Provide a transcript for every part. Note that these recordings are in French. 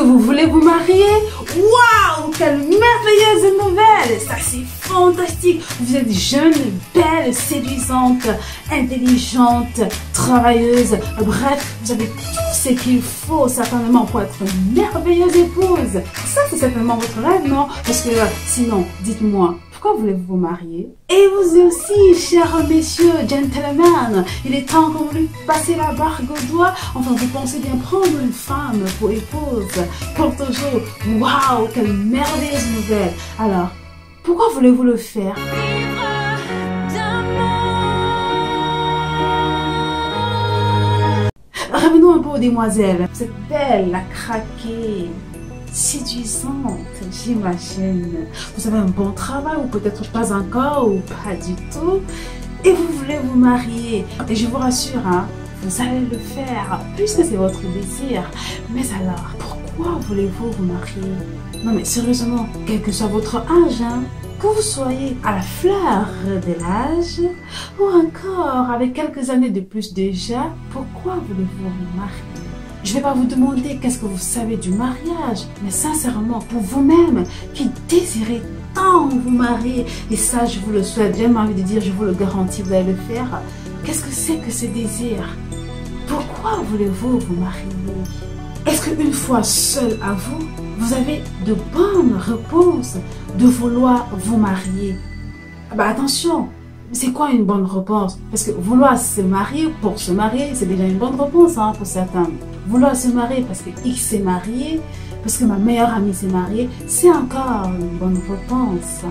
vous voulez vous marier? Waouh, quelle merveilleuse nouvelle! Ça, c'est fantastique. Vous êtes jeune, belle, séduisante, intelligente, travailleuse. Bref, vous avez tout ce qu'il faut certainement pour être une merveilleuse épouse. Ça, c'est certainement votre rêve, non? Parce que sinon, dites-moi, pourquoi voulez-vous vous marier? Et vous aussi, chers messieurs, gentlemen, il est temps que vous lui passez la bague au doigt. Enfin, vous pensez bien prendre une femme pour épouse, pour toujours. Waouh, quelle merveilleuse nouvelle! Alors, pourquoi voulez-vous le faire? Revenons un peu aux demoiselles. Vous êtes belle, à craquer, séduisante, j'imagine. Vous avez un bon travail ou peut-être pas encore ou pas du tout. Et vous voulez vous marier. Et je vous rassure, hein, vous allez le faire puisque c'est votre désir. Mais alors, pourquoi voulez-vous vous marier? Non mais sérieusement, quel que soit votre âge, hein, que vous soyez à la fleur de l'âge ou encore avec quelques années de plus déjà, pourquoi voulez-vous vous marier? Je ne vais pas vous demander qu'est-ce que vous savez du mariage, mais sincèrement, pour vous-même qui désirez tant vous marier, et ça je vous le souhaite, j'ai envie de dire, je vous le garantis, vous allez le faire, qu'est-ce que c'est que ce désir? Pourquoi voulez-vous vous marier? Est-ce qu'une fois seul à vous, vous avez de bonnes réponses de vouloir vous marier? Bah attention, c'est quoi une bonne réponse? Parce que vouloir se marier pour se marier, c'est déjà une bonne réponse, hein, pour certains. Vouloir se marier parce que X s'est marié, parce que ma meilleure amie s'est mariée, c'est encore une bonne réponse.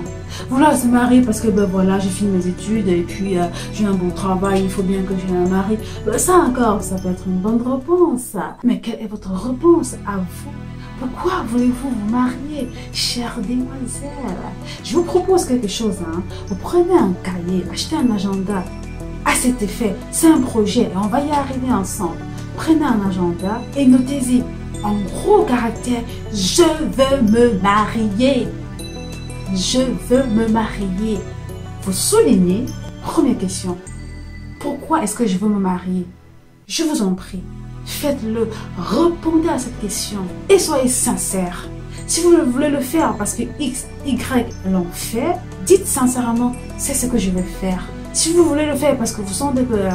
Vouloir se marier parce que ben voilà, j'ai fini mes études et puis j'ai un bon travail, il faut bien que j'ai un mari. Ça encore, ça peut être une bonne réponse. Mais quelle est votre réponse à vous? Pourquoi voulez-vous vous marier, chère demoiselle? Je vous propose quelque chose, hein. Vous prenez un cahier, achetez un agenda. À cet effet, c'est un projet et on va y arriver ensemble. Prenez un agenda et notez-y en gros caractère, je veux me marier. Je veux me marier. Vous soulignez, première question, pourquoi est-ce que je veux me marier? Je vous en prie. Faites-le, répondez à cette question et soyez sincère. Si vous voulez le faire parce que X, Y l'ont fait, dites sincèrement, c'est ce que je vais faire. Si vous voulez le faire parce que vous sentez que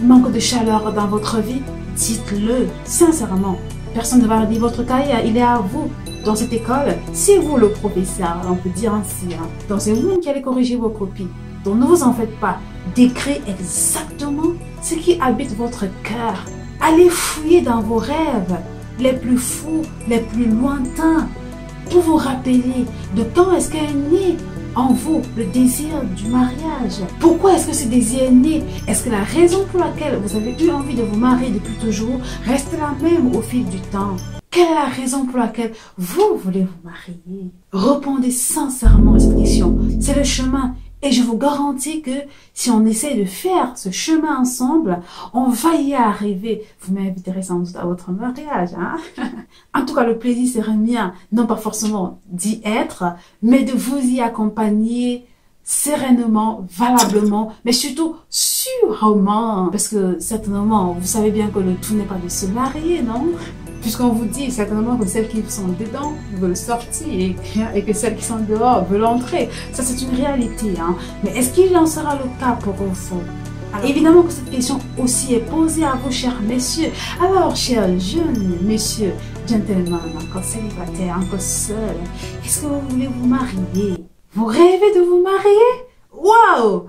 manque de chaleur dans votre vie, dites-le sincèrement. Personne ne va lire votre cahier, il est à vous. Dans cette école, c'est vous le professeur, on peut dire ainsi. Hein. Donc c'est vous qui allez corriger vos copies. Donc ne vous en faites pas. Décrivez exactement ce qui habite votre cœur. Allez fouiller dans vos rêves, les plus fous, les plus lointains, pour vous rappeler de quand est-ce qu'est né en vous le désir du mariage. Pourquoi est-ce que ce désir est né? Est-ce que la raison pour laquelle vous avez eu envie de vous marier depuis toujours reste la même au fil du temps? Quelle est la raison pour laquelle vous voulez vous marier? Répondez sincèrement à cette question. C'est le chemin. Et je vous garantis que si on essaie de faire ce chemin ensemble, on va y arriver. Vous m'inviterez sans doute à votre mariage. Hein? En tout cas, le plaisir serait mien, non pas forcément d'y être, mais de vous y accompagner sereinement, valablement, mais surtout sûrement. Parce que certainement, vous savez bien que le tout n'est pas de se marier, non? Puisqu'on vous dit certainement que celles qui sont dedans veulent sortir et que celles qui sont dehors veulent entrer. Ça, c'est une réalité. Hein. Mais est-ce qu'il en sera le cas pour vous? Alors, évidemment que cette question aussi est posée à vous, chers messieurs. Alors, chers jeunes messieurs, gentlemen, encore célibataires, encore seuls, est-ce que vous voulez vous marier? Vous rêvez de vous marier? Waouh!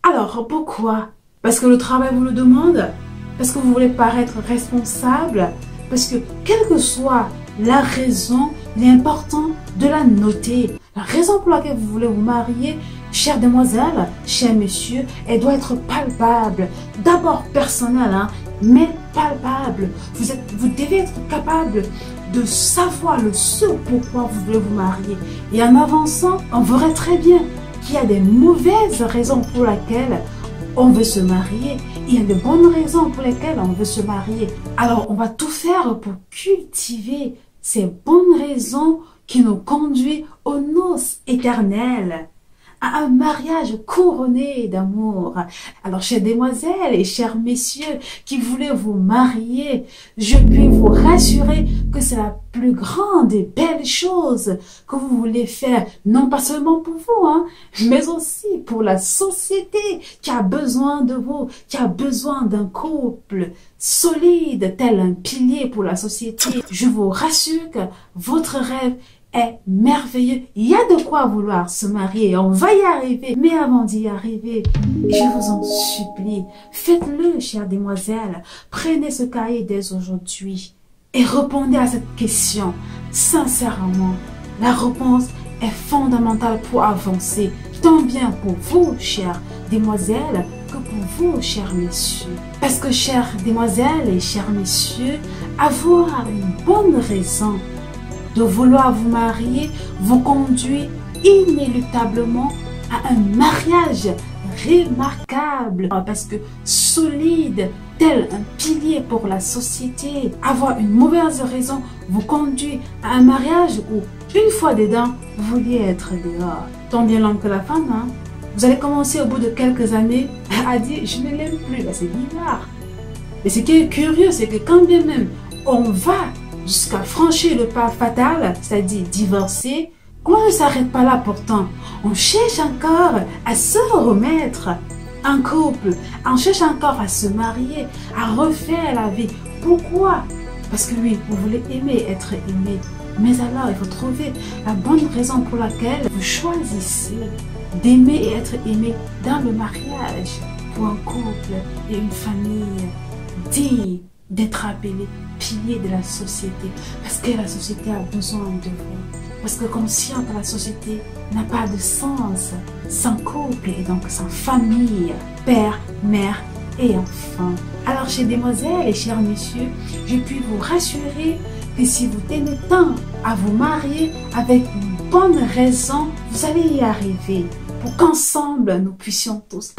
Alors, pourquoi? Parce que le travail vous le demande? Parce que vous voulez paraître responsable? Parce que, quelle que soit la raison, il est important de la noter. La raison pour laquelle vous voulez vous marier, chère demoiselle, cher monsieur, elle doit être palpable. D'abord personnelle, hein, mais palpable. Vous devez être capable de savoir le ce pourquoi vous voulez vous marier. Et en avançant, on verrait très bien qu'il y a des mauvaises raisons pour lesquelles on veut se marier. Il y a de bonnes raisons pour lesquelles on veut se marier. Alors, on va tout faire pour cultiver ces bonnes raisons qui nous conduisent aux noces éternelles, à un mariage couronné d'amour. Alors, chères demoiselles et chers messieurs qui voulaient vous marier, je puis vous rassurer que c'est la plus grandes et belles choses que vous voulez faire, non pas seulement pour vous, hein, mais aussi pour la société qui a besoin de vous, qui a besoin d'un couple solide, tel un pilier pour la société. Je vous rassure que votre rêve est merveilleux. Il y a de quoi vouloir se marier. On va y arriver. Mais avant d'y arriver, je vous en supplie, faites-le, chère demoiselle. Prenez ce cahier dès aujourd'hui et répondez à cette question. Sincèrement, la réponse est fondamentale pour avancer, tant bien pour vous, chères demoiselles, que pour vous, chers messieurs. Parce que, chères demoiselles et chers messieurs, avoir une bonne raison de vouloir vous marier vous conduit inéluctablement à un mariage remarquable, parce que solide, tel un pilier pour la société. Avoir une mauvaise raison vous conduit à un mariage où, une fois dedans, vous vouliez être dehors. Tant bien l'homme que la femme, hein. Vous allez commencer au bout de quelques années à dire « je ne l'aime plus », c'est bizarre. Mais ce qui est curieux, c'est que quand bien même on va jusqu'à franchir le pas fatal, c'est-à-dire divorcer, on ne s'arrête pas là pourtant. On cherche encore à se remettre en couple, on cherche encore à se marier, à refaire la vie. Pourquoi? Parce que oui, vous voulez aimer, être aimé. Mais alors, il faut trouver la bonne raison pour laquelle vous choisissez d'aimer et être aimé dans le mariage pour un couple et une famille digne d'être appelé pilier de la société. Parce que la société a besoin de vous. Parce que conscient que la société n'a pas de sens sans couple et donc sans famille, père, mère et enfant. Alors, chères demoiselles et chers messieurs, je puis vous rassurer que si vous tenez tant à vous marier avec une bonne raison, vous allez y arriver pour qu'ensemble nous puissions tous